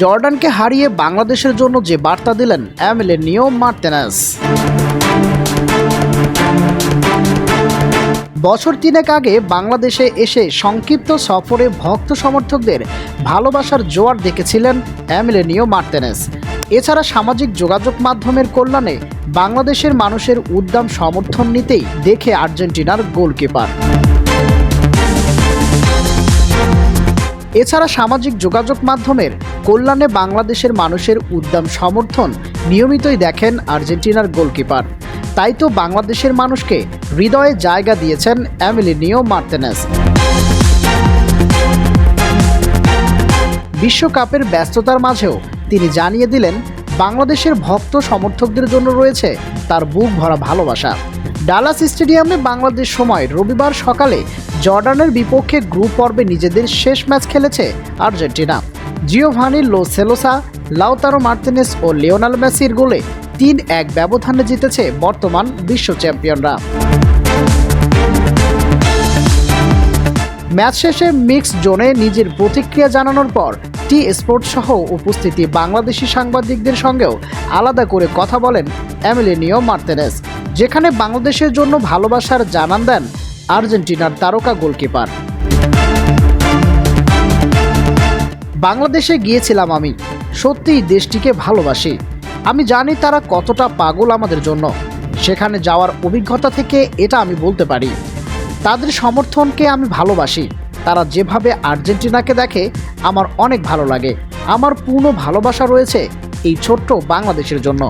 জর্ডানকে হারিয়ে বাংলাদেশের জন্য যে বার্তা দিলেন এমিলিয়ানো মার্টিনেজ। বছর 3 আগে বাংলাদেশে এসে সংক্ষিপ্ত সফরে ভক্ত সমর্থকদের ভালোবাসার জোয়ার দেখেছিলেন এমিলিয়ানো মার্টিনেজ। এছাড়া সামাজিক যোগাযোগ মাধ্যমের কল্যাণে বাংলাদেশের মানুষের উদ্দাম সমর্থন নিতেই দেখে আর্জেন্টিনার গোলকিপার। এছাড়া সামাজিক যোগাযোগ মাধ্যমের কল্যাণে বাংলাদেশের মানুষের উদ্দাম সমর্থন নিয়মিতই দেখেন আর্জেন্টিনার গোলকিপার। তাই তো বাংলাদেশের মানুষকে হৃদয়ে জায়গা দিয়েছেন এমিলিয়ানো মার্টিনেজ। বিশ্বকাপের ব্যস্ততার মাঝেও তিনি জানিয়ে দিলেন বাংলাদেশের ভক্ত সমর্থকদের জন্য রয়েছে তার বুক ভরা ভালোবাসা। ডালাস স্টেডিয়ামে বাংলাদেশ সময় রবিবার সকালে জর্ডানের বিপক্ষে গ্রুপ পর্বে নিজেদের শেষ ম্যাচ খেলেছে Argentina. Giovani Lo Celso, Lautaro Martinez ও লিওনেল মেসির গোলে 3-1 ব্যবধানে জিতেছে বর্তমান বিশ্ব চ্যাম্পিয়নরা। ম্যাচ শেষে মিক্স জোনে নিজের প্রতিক্রিয়া জানানোর পর টি স্পোর্ট সহ উপস্থিতি বাংলাদেশি সাংবাদিকদের সঙ্গেও আলাদা করে কথা বলেন এমিলিয়ানো মার্টিনেজ, যেখানে বাংলাদেশের জন্য ভালোবাসার জানান দেন আর্জেন্টিনার তারকা গোলকিপার। বাংলাদেশে গিয়েছিলাম, আমি সত্যিই দেশটিকে ভালোবাসি। আমি জানি তারা কতটা পাগল আমাদের জন্য। সেখানে যাওয়ার অভিজ্ঞতা থেকে এটা আমি বলতে পারি। তাদের সমর্থনকে আমি ভালোবাসি। তারা যেভাবে আর্জেন্টিনাকে দেখে আমার অনেক ভালো লাগে। আমার পূর্ণ ভালোবাসা রয়েছে এই ছোট্ট বাংলাদেশের জন্য।